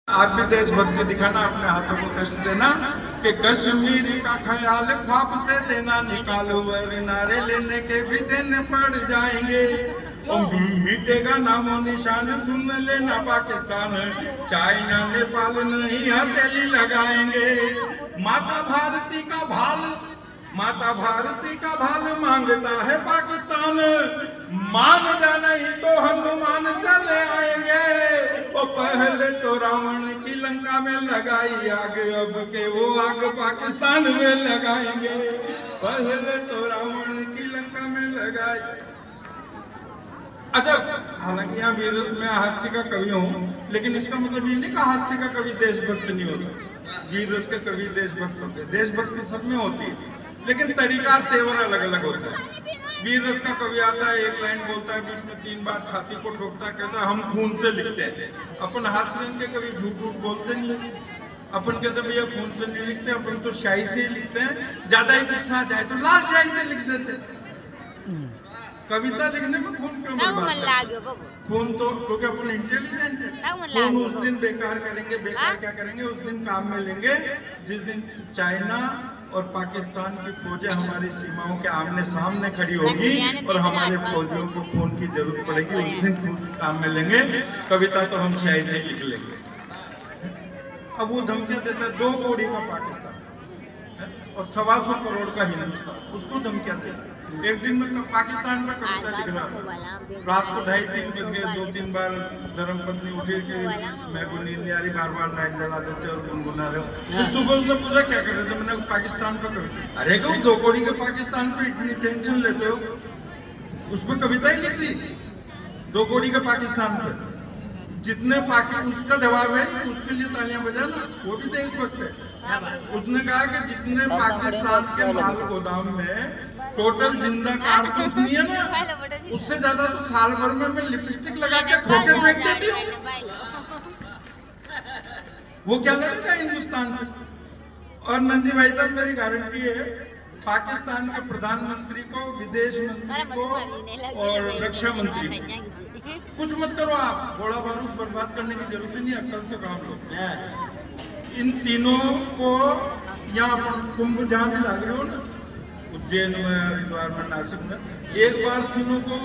आप भी देशभक्ति दिखाना, अपने हाथों को कष्ट देना कि कश्मीर का ख्याल ख्वाब से देना निकालो, नारे लेने के भी देने पड़ जाएंगे। मिटेगा नामो निशान, सुन लेना पाकिस्तान, चाइना नेपाल नहीं हथेली लगाएंगे। माता भारती का भाल मांगता है पाकिस्तान, मान जा नहीं तो हम मान चले आएंगे। वो पहले तो रावण की लंका में लगाई आग, अब के वो आग पाकिस्तान में लगाएंगे। पहले तो रावण की लंका में लगाई। अच्छा, हालांकि यहाँ मैं हास्य का कवि हूँ, लेकिन इसका मतलब ये नहीं कि हास्य का कवि देशभक्त नहीं होता। वीर रस के कवि देशभक्त होते हैं, देशभक्ति सब में होती है, लेकिन तरीका तेवर अलग अलग होता है। वीर रस का कवि आता है, एक लाइन बोलता है, बीच में 3 बार छाती को ठोकता है, कहता है हम खून से लिखते हैं। अपन हास्य रंग के कवि झूठ बोलते नहीं है, अपन कहते भैया खून से नहीं लिखते, अपन तो शाही से ही लिखते हैं। ज्यादा ही गुस्सा आ जाए तो लाल शाही से लिख देते। कविता लिखने में खून क्यों खून तो क्योंकि अपन इंटेलिजेंट है। खून उस दिन बेकार करेंगे, बेकार क्या करेंगे, उस दिन काम में लेंगे जिस दिन चाइना और पाकिस्तान की फौजें हमारी सीमाओं के आमने सामने खड़ी होगी और हमारे फौजियों को खून की जरूरत पड़ेगी, उस दिन खून काम में लेंगे। कविता तो हम शायद से लिख लेंगे। अब वो धमकियां देता है 2 करोड़ का पाकिस्तान और 125 करोड़ का हिंदुस्तान, उसको धमकियां देता है। एक दिन में पाकिस्तान में कविता लिख रहा, रात को 2:30-3 बज गए, 2-3 बार धर्मपत्नी उठी कि मेरे को नींद नहीं आ रही, बार लाइट जला देते और गुनगुना रहे हो। तो सुबह उसने पूछा क्या कर रहे थे, मैंने पाकिस्तान पर कविता। अरे क्यों 2 करोड़ के पाकिस्तान पे इतनी टेंशन लेते हो, उस पर कविता ही लिख दी 2 करोड़ के पाकिस्तान पे। जितने उसका जवाब है, उसके लिए तालियां बजाना, वो भी देशभक्त है। उसने कहा कि जितने पाकिस्तान के माल गोदाम में टोटल जिंदा कारतूस नहीं है ना, उससे ज्यादा तो साल भर में मैं लिपस्टिक लगा के खोके फेंक देती हूँ। वो क्या लड़ेगा हिंदुस्तान से। और नंदी भाई साहब, मेरी गारंटी है पाकिस्तान के प्रधानमंत्री को, विदेश मंत्री को और रक्षा मंत्री को कुछ मत करो आप, गोला बारूद बर्बाद करने की जरूरत नहीं, अक्ल से काम लो। इन तीनों को यहाँ कुंभ जहाँ भी लाग रहे हो ना, उज्जैन में, हरिद्वार में, नासिक में, एक बार तीनों को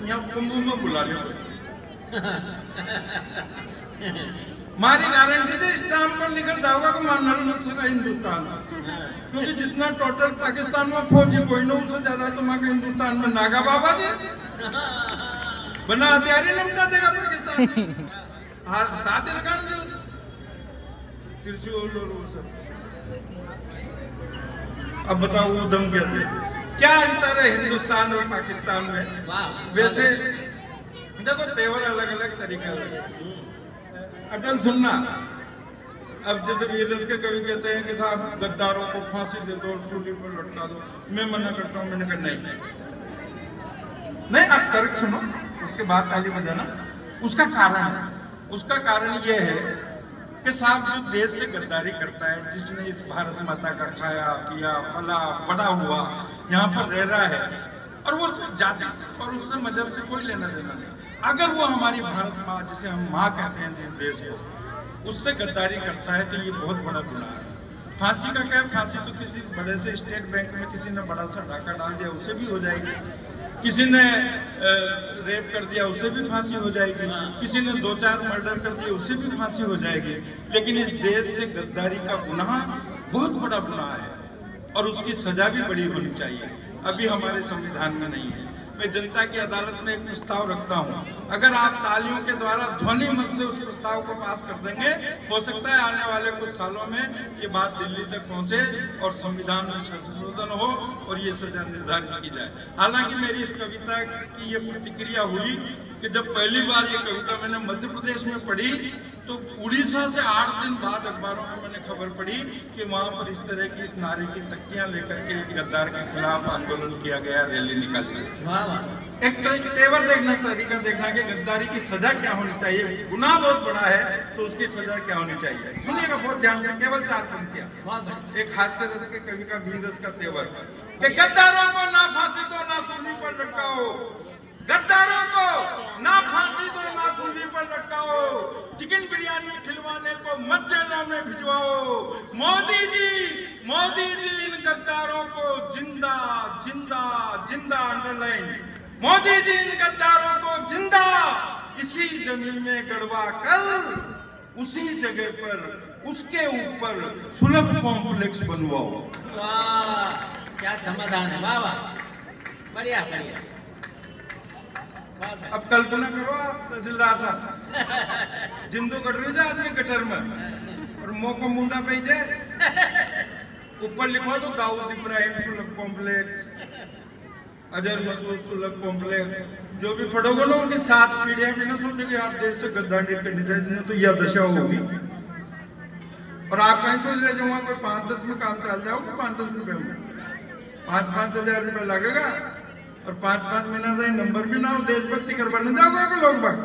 यहाँ कुंभ में बुला लो। हमारी गारंटी से स्टाम्प पर निकल जाओगा कि मानना सका हिंदुस्तान से, क्योंकि जितना टोटल पाकिस्तान में फौजी कोई ना, उससे ज्यादा तुम्हारे हिंदुस्तान में नागा बाबा जी बना हथियारी निपटा देगा पाकिस्तान। साथ ही रखा त्रिशूल और वो सब। अब बताओ वो दम क्या अंतर है हिंदुस्तान और पाकिस्तान में। वैसे देखो तेवर अलग अलग तरीका है। अटल सुनना, अब जैसे वीर रस के कवि कहते हैं कि साहब गद्दारों को फांसी दे दो और सूली पर लटका दो, मैं मना करता हूँ। मैंने कहा नहीं, आप तर्क सुनो, उसके बाद ताली बजाना। उसका कारण यह है कि साहब जो देश से गद्दारी करता है, जिसने इस भारत माता का खाया पिया फला बड़ा हुआ, यहाँ पर रह रहा है, और वो जाति से और उससे मजहब से कोई लेना देना नहीं, अगर वो हमारी भारत माँ, जिसे हम माँ कहते हैं जिस देश को, उससे गद्दारी करता है तो ये बहुत बड़ा गुनाह है। फांसी का क्या, फांसी तो किसी बड़े से स्टेट बैंक में किसी ने बड़ा सा डाका डाल दिया, उसे भी हो जाएगी। किसी ने रेप कर दिया, उसे भी फांसी हो जाएगी। किसी ने 2-4 मर्डर कर दिए, उसे भी फांसी हो जाएगी। लेकिन इस देश से गद्दारी का गुनाह बहुत बड़ा गुनाह है और उसकी सजा भी बड़ी होनी चाहिए। अभी हमारे संविधान में नहीं है। मैं जनता की अदालत में एक प्रस्ताव रखता हूं, अगर आप तालियों के द्वारा ध्वनि मत से उस प्रस्ताव को पास कर देंगे, हो सकता है आने वाले कुछ सालों में ये बात दिल्ली तक पहुंचे और संविधान में संशोधन हो और ये सजा निर्धारित की जाए। हालांकि मेरी इस कविता की ये प्रतिक्रिया हुई कि जब पहली बार ये कविता मैंने मध्य प्रदेश में पढ़ी तो उड़ीसा से 8 दिन बाद अखबारों में मैंने खबर पढ़ी कि वहां पर इस तरह की इस नारे की तख्तियां लेकर के गद्दार के खिलाफ आंदोलन किया गया, रैली निकाली। एक तेवर देखना, तरीका देखना कि गद्दारी की सजा क्या होनी चाहिए। गुनाह बहुत बड़ा है तो उसकी सजा क्या होनी चाहिए। सुनिएगा बहुत ध्यान से, केवल 4 पंक्तियां। एक हास्य रस के कवि का वीर रस का तेवर कि गद्दारों को ना फांसी दो ना सूली पर लटकाओ, गद्दारों को ना फांसी दो ना सूली पर लटकाओ, चिकन बिरयानी खिलवाने को मोदी जी इन गद्दारों को जिंदा जिंदा जिंदा अंडरलाइन, मोदी जी इन गद्दारों को जिंदा इसी जमीन में गड़वा कर उसी जगह पर उसके ऊपर सुलभ कॉम्प्लेक्स बनवाओ। वाह क्या समाधान है, वाह वाह, बढ़िया बढ़िया। अब कल्पना करो आप तहसीलदार साहब जिंदू कट रही है आदमी गटर में और मुंह को मुंडा पे ऊपर लिखो तो दाऊद इब्राहिम सुलभ कॉम्प्लेक्स, अजहर मसूद सुलभ कॉम्प्लेक्स। जो भी पढ़ोगे ना उनकी 7 पीढ़ियां भी ना सोचोगे यार देश से गद्दारी करनी चाहिए, तो यह दशा होगी। और आप कहीं सोच रहे जो वहां पर 5-10 में काम चल जाओगे, 5-10 रुपए में 5-5 हजार रुपए लगेगा और 5-5 महीना का नंबर भी ना हो, देशभक्ति करवाने जाओगे को लोग बाग।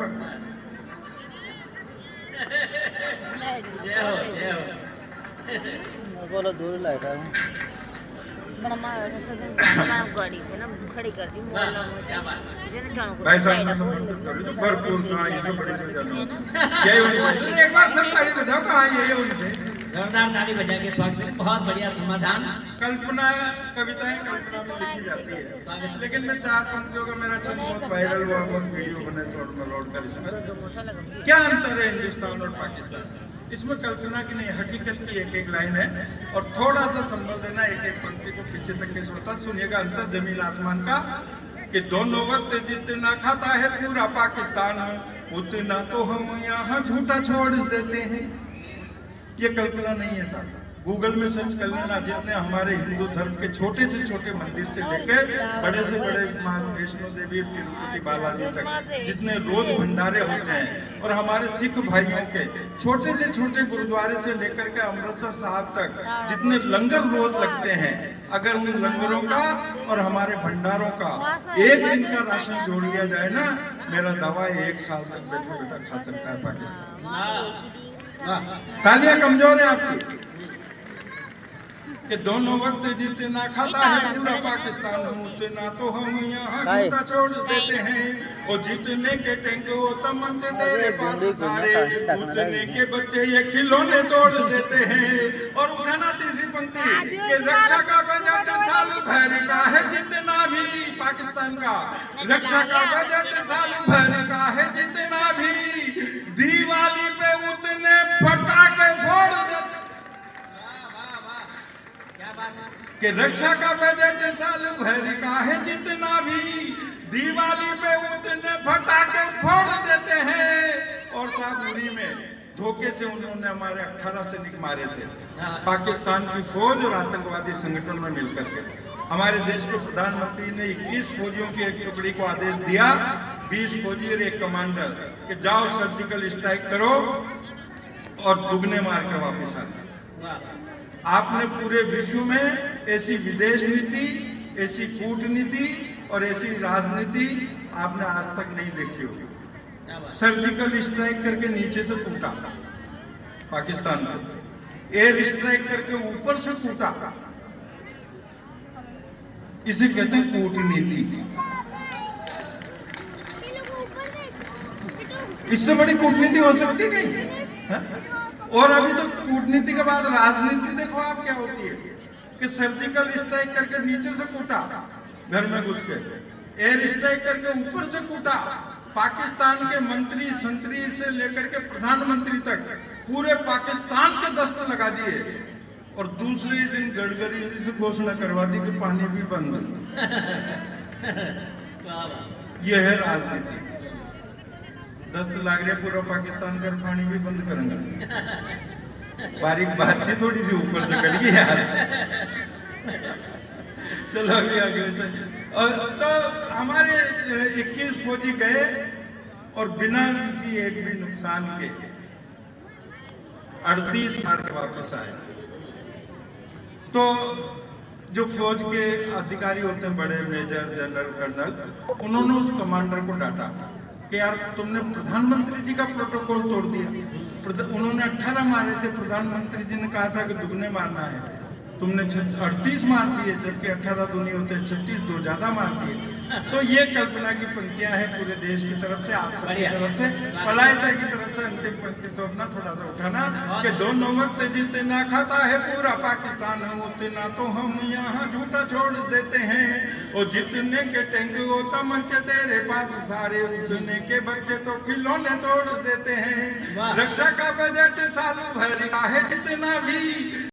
बोलो दूर लगता है गाड़ी थे ना खड़ी कर दी भाई साहब मैं समर्पित करूँ तो भरपूर कहाँ ये सब बड़ी सजा यही होनी चाहिए। एक बार सब ताली बजाओ, कहाँ यही होनी चाहिए। जोरदार ताली बजा के स्वागत करें, बहुत बढ़िया समाधान। कल्पना कविताएं कल्पना में लिखी जाती है, लेकिन मैं 4 पंक्तियों का मेरा छंद बहुत वायरल हुआ, बहुत वीडियो बने लोड कर इसमें। क्या अंतर है हिंदुस्तान और पाकिस्तान? इसमें कल्पना की नहीं हकीकत की एक लाइन है और थोड़ा सा संबल देना एक पंक्ति को पीछे तक के श्रोता सुनिएगा। अंतर जमीन आसमान का कि दोनों वक्त जितना खाता है पूरा पाकिस्तान उतना तो हम यहाँ झूठा छोड़ देते हैं। ये कल्पना नहीं है साहब, गूगल में सर्च कर लेना। जितने हमारे हिंदू धर्म के छोटे से छोटे मंदिर से लेकर बड़े से बड़े वैष्णो देवी तिरुपति बालाजी तक जितने रोज भंडारे होते हैं और हमारे सिख भाइयों के छोटे से छोटे गुरुद्वारे से लेकर के अमृतसर साहब तक जितने लंगर रोज लगते हैं, अगर उन लंगरों का और हमारे भंडारों का एक दिन का राशन जोड़ लिया जाए ना, मेरा दावा 1 साल तक बैठा बैठा खा सकता है पाकिस्तान। तालियां कमजोर है आपकी कि दोनों वक्त जितना खाता है पूरा पाकिस्तान उतना तो हम यहाँ झूठा छोड़ देते हैं। और जितने के टैंक हो तमन से तेरे पास सारे, उतने के बच्चे ये खिलौने तोड़ देते हैं। और उठाना तीसरी पंक्ति कि रक्षा का बजट साल भर का है जितना भी पाकिस्तान का, रक्षा का बजट साल भर का है जितना भी, दिवाली पे उतने पटाखे फोड़ देते कि रक्षा का बजट साल भर का है जितना भी, दिवाली पे उतने फटाके फोड़ देते हैं। और साहब उरी में धोखे से उन्होंने हमारे 18 सैनिक मारे थे पाकिस्तान की फौज और आतंकवादी संगठन में मिलकर के। हमारे देश के प्रधानमंत्री ने 21 फौजियों की एक टुकड़ी को आदेश दिया, 20 फौजी और 1 कमांडर कि जाओ सर्जिकल स्ट्राइक करो और दुगने मार के वापस आना। आपने पूरे विश्व में ऐसी विदेश नीति, ऐसी कूटनीति और ऐसी राजनीति आपने आज तक नहीं देखी होगी। सर्जिकल स्ट्राइक करके नीचे से टूटा पाकिस्तान को, एयर स्ट्राइक करके ऊपर से टूटा, इसे कहते हैं कूटनीति। इससे बड़ी कूटनीति हो सकती है कहीं? और अभी तो कूटनीति के बाद राजनीति देखो आप क्या होती है कि सर्जिकल स्ट्राइक करके नीचे से कूटा घर में घुस के, एयर स्ट्राइक करके ऊपर से कूटा, पाकिस्तान के मंत्री संतरी से लेकर के प्रधानमंत्री तक पूरे पाकिस्तान के दस्त लगा दिए। और दूसरे दिन गडकरी जी से घोषणा करवा दी कि पानी भी बंद। यह है राजनीति। दस्त लाग रहे पूरा पाकिस्तान कर पानी भी बंद करेंगे। बारीक बातचीत थोड़ी सी ऊपर से कट गई यार। चलो अभी आगे और तो हमारे 21 फौजी गए और बिना किसी एक भी नुकसान के 38 मार के वापस आए। तो जो फौज के अधिकारी होते हैं बड़े मेजर जनरल कर्नल, उन्होंने उस कमांडर को डांटा कि यार तुमने प्रधानमंत्री जी का प्रोटोकॉल तोड़ दिया। उन्होंने 18 मारे थे, प्रधानमंत्री जी ने कहा था कि दुगने मारना है, तुमने 38 मार दिए, जबकि 18 दूनी होते 36, 2 ज्यादा मार दिए। तो ये कल्पना की पंक्तियां हैं पूरे देश की तरफ से, आप सबकी बढ़िया। तरफ से, पलायता की तरफ से। अंतिम पंक्ति से अपना थोड़ा सा उठाना कि दोनों वक्त जितना खाता है पूरा पाकिस्तान, उतना तो हम यहाँ झूठा छोड़ देते हैं। और जितने के टैंक वो तमंचे तेरे पास सारे, उतने के बच्चे तो खिलौने तोड़ देते हैं। वाह। रक्षा का बजट साल भर का है जितना भी,